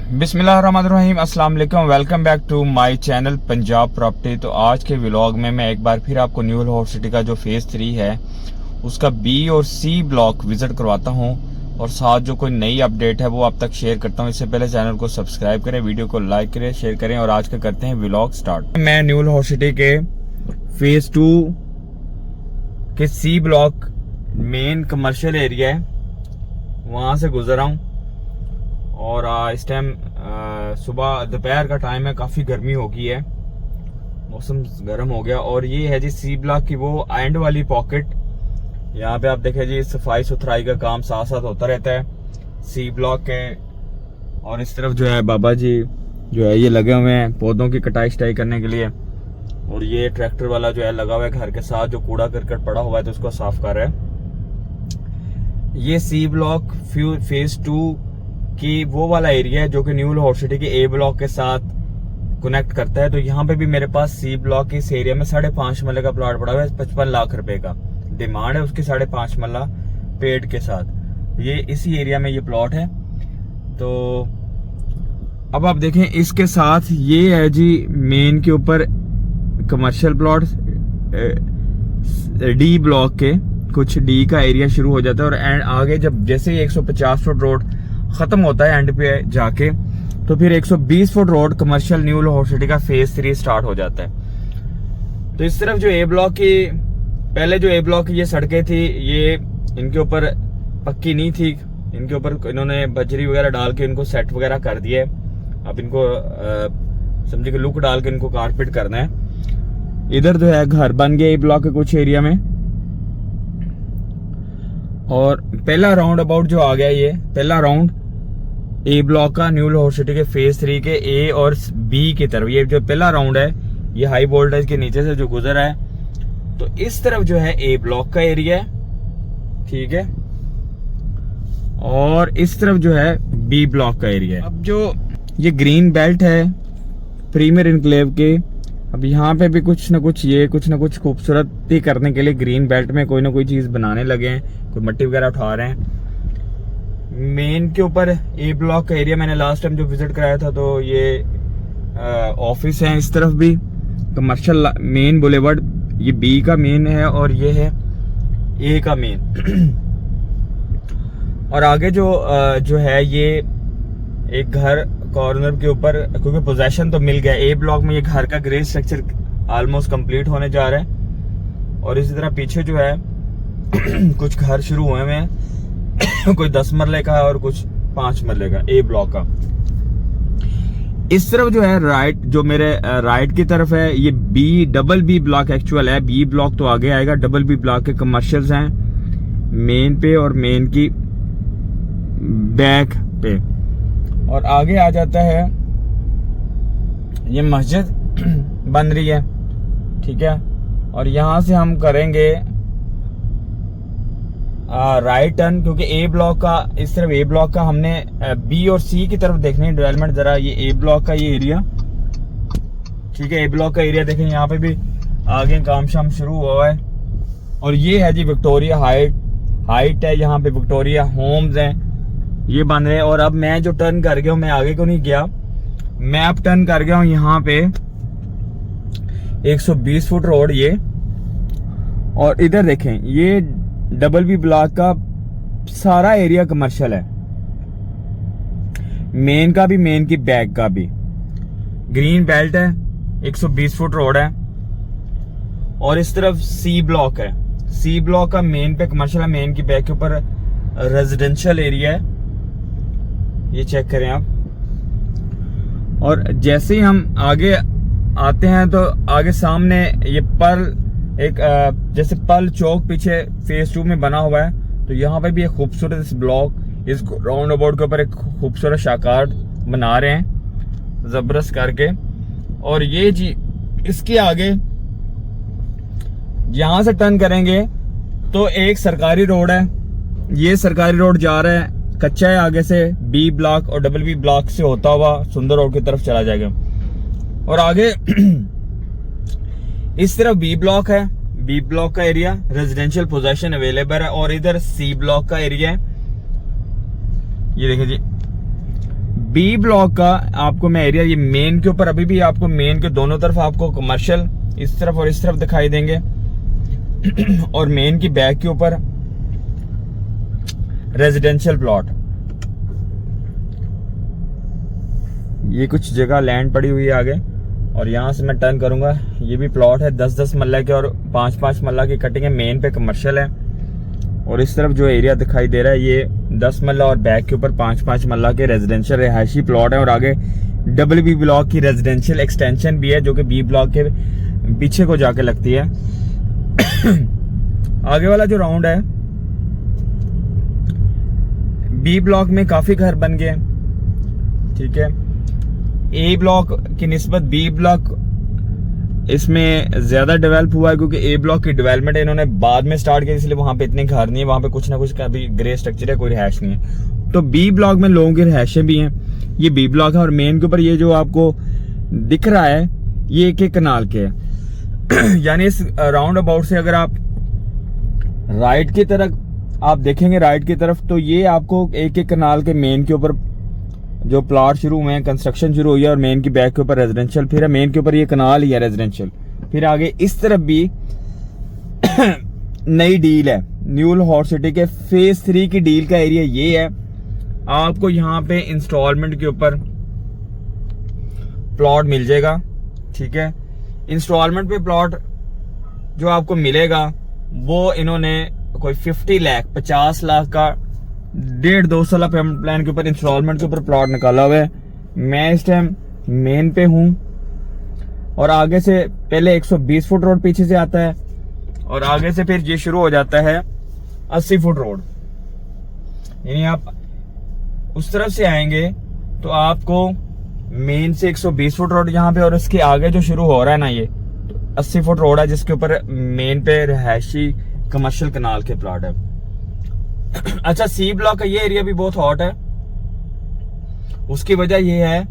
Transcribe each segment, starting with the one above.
बिस्मिल्लाहिर्रहमानिर्रहीम, अस्सलाम वालेकुम। Welcome back to my channel Punjab property. तो आज के व्लॉग में मैं एक बार फिर आपको न्यू लाहौर सिटी का जो फेज 3 है उसका बी और सी ब्लॉक विजिट करवाता हूं और साथ जो कोई नई अपडेट है वो आप तक शेयर करता हूं। इससे पहले चैनल को सब्सक्राइब करें, वीडियो को लाइक करें, शेयर करें और आज का करते हैं व्लॉग स्टार्ट। मैं न्यू लाहौर सिटी के फेज 2 के C block main commercial area है, वहां से गुजर रहा हूँ और इस टाइम सुबह दोपहर का टाइम है, काफी गर्मी हो गई है, मौसम गर्म हो गया। और ये है जी सी ब्लॉक की वो एंड वाली पॉकेट। यहाँ पे आप देखें जी सफाई सुथराई का काम साथ साथ होता रहता है सी ब्लॉक के। और इस तरफ जो है बाबा जी जो है ये लगे हुए हैं पौधों की कटाई शटाई करने के लिए। और ये ट्रैक्टर वाला जो है लगा हुआ है घर के साथ, जो कूड़ा करकट पड़ा हुआ है तो उसको साफ कर रहा है। ये सी ब्लॉक फेज 2 कि वो वाला एरिया है जो कि न्यू लाहौर सिटी के ए ब्लॉक के साथ कनेक्ट करता है। तो यहाँ पे भी मेरे पास सी ब्लॉक के इस एरिया में 5.5 मरले का प्लॉट पड़ा हुआ है, 55 लाख रुपए का डिमांड है उसकी, 5.5 मरला पेड़ के साथ। ये इसी एरिया में ये प्लॉट है। तो अब आप देखें इसके साथ ये है जी मेन के ऊपर कमर्शियल प्लॉट डी ब्लॉक के, कुछ डी का एरिया शुरू हो जाता है और एंड आगे जब जैसे ही 150 फुट रोड खत्म होता है एंड पे जाके तो फिर 120 foot road commercial new Lahore city का फेज 3 स्टार्ट हो जाता है। तो इस तरफ जो ए ब्लॉक की पहले जो ए ब्लॉक की ये सड़कें थी ये इनके ऊपर पक्की नहीं थी, इनके ऊपर इन्होंने बजरी वगैरह डाल के इनको सेट वगैरह कर दिया है। अब इनको समझे कि लुक डाल के इनको कारपेट करना है। इधर जो है घर बन गया ए ब्लॉक के कुछ एरिया में। और पहला राउंड अबाउट जो आ गया, ये पहला राउंड ए ब्लॉक का न्यू लाहौर सिटी के फेज 3 के ए और बी की तरफ, ये जो पहला राउंड है ये हाई वोल्टेज के नीचे से जो गुजरा है। तो इस तरफ जो है ए ब्लॉक का एरिया है, ठीक है, और इस तरफ जो है बी ब्लॉक का एरिया है। अब जो ये ग्रीन बेल्ट है प्रीमियर इनक्लेव के, अब यहाँ पे भी कुछ ना कुछ खूबसूरती करने के लिए ग्रीन बेल्ट में कोई ना कोई चीज बनाने लगे हैं, कोई मट्टी वगैरह उठा रहे हैं। मेन के ऊपर ए ब्लॉक का एरिया मैंने लास्ट टाइम जो विजिट कराया था तो ये ऑफिस है, इस तरफ भी कमर्शियल मेन बुलेवर्ड, ये बी का मेन है और ये है ए का मेन। और आगे जो है ये एक घर कॉर्नर के ऊपर, क्योंकि पोजेशन तो मिल गया ए ब्लॉक में, ये घर का ग्रे स्ट्रक्चर ऑलमोस्ट कंप्लीट होने जा रहा है। और इसी तरह पीछे जो है कुछ घर शुरू हुए हैं कोई 10 मरले का और कुछ 5 मरले का ए ब्लॉक का। इस तरफ जो है राइट, जो मेरे राइट की तरफ है ये डबल बी ब्लॉक एक्चुअल है, बी ब्लॉक तो आगे आएगा, डबल बी ब्लॉक के कमर्शियल्स हैं मेन पे और मेन की बैक पे। और आगे आ जाता है ये मस्जिद बन रही है, ठीक है। और यहां से हम करेंगे राइट टर्न, क्योंकि ए ब्लॉक का इस तरफ ए ब्लॉक का हमने बी और सी की तरफ देखनी है डेवलपमेंट। जरा ये ए ब्लॉक का ये एरिया, ठीक है, ए ब्लॉक का एरिया देखें, यहाँ पे भी आगे काम शाम शुरू हुआ है। और ये है जी विक्टोरिया हाइट है, यहाँ पे विक्टोरिया होम्स हैं ये बन रहे हैं। और अब मैं जो टर्न कर गया हूँ, मैं आगे को नहीं गया, मैं अब टर्न कर गया हूँ यहाँ पे 120 फुट रोड ये। और इधर देखें ये डबल बी ब्लॉक का सारा एरिया कमर्शियल है, मेन का भी मेन की बैक का भी। ग्रीन बेल्ट है, 120 फुट रोड है। और इस तरफ सी ब्लॉक है, सी ब्लॉक का मेन पे कमर्शियल है, मेन की बैक के ऊपर रेजिडेंशियल एरिया है, ये चेक करें आप। और जैसे ही हम आगे आते हैं तो आगे सामने ये पर्ल एक जैसे पर्ल चौक पीछे फेज 2 में बना हुआ है। तो यहाँ पे भी एक खूबसूरत इस ब्लॉक, इस राउंड अबाउट के ऊपर एक खूबसूरत शाकार बना रहे हैं जबरदस्त करके। और ये जी इसके आगे यहां से टर्न करेंगे तो एक सरकारी रोड है, ये सरकारी रोड जा रहा है, कच्चा है, आगे से बी ब्लॉक और डबल बी ब्लॉक से होता हुआ सुंदर रोड की तरफ चला जाएगा। और आगे इस तरफ बी ब्लॉक है, बी ब्लॉक का एरिया रेजिडेंशियल पोजेशन अवेलेबल है। और इधर सी ब्लॉक का एरिया है, ये देखिए जी बी ब्लॉक का आपको मैं एरिया, ये मेन के ऊपर अभी भी आपको मेन के दोनों तरफ आपको कमर्शियल इस तरफ और इस तरफ दिखाई देंगे और मेन की बैक के ऊपर रेजिडेंशियल प्लॉट। ये कुछ जगह लैंड पड़ी हुई है आगे, और यहां से मैं टर्न करूंगा। ये भी प्लॉट है 10-10 मल्ला के और 5-5 मल्ला की कटिंग है। मेन पे कमर्शियल है, और इस तरफ जो एरिया दिखाई दे रहा है ये 10 मल्ला और बैक के ऊपर 5-5 मल्ला के रेजिडेंशियल रिहायशी प्लॉट है। और आगे डबल बी ब्लॉक की रेजिडेंशियल एक्सटेंशन भी है, जो कि बी ब्लॉक के पीछे को जाके लगती है। आगे वाला जो राउंड है, बी ब्लॉक में काफी घर बन गए, ठीक है। ए ब्लॉक की निस्बत बी ब्लॉक इसमें ज्यादा डेवलप हुआ है, क्योंकि ए ब्लॉक की डेवलपमेंट इन्होंने बाद में स्टार्ट की, इसलिए वहां पे इतने घर नहीं है। वहां पे कुछ ना कुछ का भी ग्रे स्ट्रक्चर है, कोई रिहायश नहीं है। तो बी ब्लॉक में लोगों की रिहायशें भी हैं। ये बी ब्लॉक है, और मेन के ऊपर ये जो आपको दिख रहा है ये एक कनाल के है। यानी इस राउंड अबाउट से अगर आप राइट की तरफ आप देखेंगे, राइट की तरफ, तो ये आपको एक कनाल के मेन के ऊपर जो प्लॉट शुरू हुए हैं, कंस्ट्रक्शन शुरू हुई है, और मेन की बैक के ऊपर रेजिडेंशियल, फिर मेन के ऊपर ये कनाल ही है रेजिडेंशियल। फिर आगे इस तरफ भी नई डील है, न्यू लाहौर सिटी के फेज 3 की डील का एरिया ये है। आपको यहाँ पे इंस्टॉलमेंट के ऊपर प्लॉट मिल जाएगा, ठीक है। इंस्टॉलमेंट पे प्लॉट जो आपको मिलेगा वो इन्होंने कोई 50 लाख 50 लाख का 1.5-2 साल पेमेंट प्लान के ऊपर इंस्टॉलमेंट के ऊपर प्लॉट निकाला हुआ है। मैं इस टाइम मेन पे हूं, और आगे से पहले 120 फुट रोड पीछे से आता है, और आगे से फिर ये शुरू हो जाता है 80 फुट रोड। यानी आप उस तरफ से आएंगे तो आपको मेन से 120 फुट रोड यहाँ पे, और इसके आगे जो शुरू हो रहा है ना ये 80 फुट रोड है, जिसके ऊपर मेन पे रिहायशी कमर्शियल कनाल के प्लॉट है। अच्छा, सी ब्लॉक का ये एरिया भी बहुत हॉट है। उसकी वजह ये है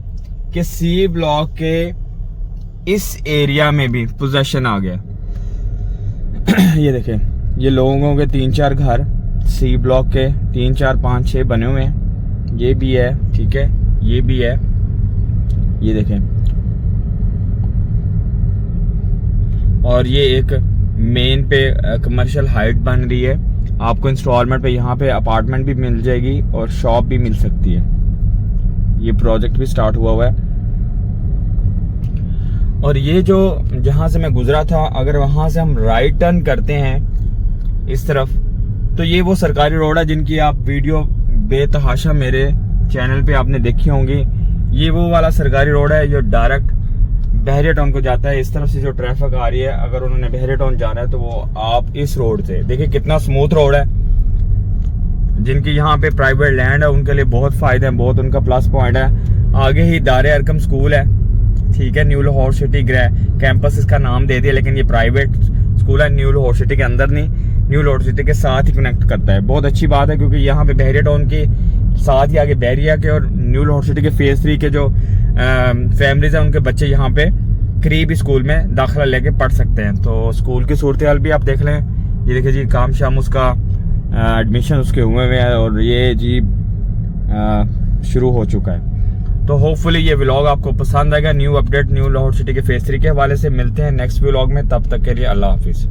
कि सी ब्लॉक के इस एरिया में भी पोजेशन आ गया। ये देखें, ये लोगों के 3-4 घर सी ब्लॉक के 3-4-5-6 बने हुए हैं। ये भी है, ठीक है, ये भी है, ये देखें। और ये एक मेन पे कमर्शियल हाइट बन रही है। आपको इंस्टॉलमेंट पे यहाँ पे अपार्टमेंट भी मिल जाएगी और शॉप भी मिल सकती है। ये प्रोजेक्ट भी स्टार्ट हुआ है। और ये जो जहां से मैं गुजरा था, अगर वहां से हम राइट टर्न करते हैं इस तरफ, तो ये वो सरकारी रोड है जिनकी आप वीडियो बेतहाशा मेरे चैनल पे आपने देखी होंगी। ये वो वाला सरकारी रोड है जो डायरेक्ट बहरिया टाउन को जाता है। इस तरफ से जो ट्रैफिक आ रही है, अगर उन्होंने बहरिया टाउन जाना है तो वो आप इस रोड से देखिए, कितना स्मूथ रोड है। जिनकी यहाँ पे प्राइवेट लैंड है उनके लिए बहुत फायदा है, बहुत उनका प्लस पॉइंट है। आगे ही दारे अरकम स्कूल है, ठीक है, न्यू लाहौर सिटी कैंपस इसका नाम दे दिया, लेकिन ये प्राइवेट स्कूल है, न्यू लाहौर सिटी के अंदर नहीं, न्यू लाहौर सिटी के साथ ही कनेक्ट करता है। बहुत अच्छी बात है, क्योंकि यहाँ पे बहरिया टाउन के साथ ही आगे बहरिया के और न्यू लाहौर सिटी के फेज 3 के जो फैमिलीज हैं, उनके बच्चे यहाँ पे करीब स्कूल में दाखिला लेके पढ़ सकते हैं। तो स्कूल की सूरत हाल भी आप देख लें। ये देखिए जी, काम शाम उसका एडमिशन उसके हुए हैं, और ये जी शुरू हो चुका है। तो होपफुली ये व्लॉग आपको पसंद आएगा। New update new Lahore city के फेज 3 के हवाले से मिलते हैं नेक्स्ट व्लॉग में। तब तक के लिए अल्लाह हाफिज।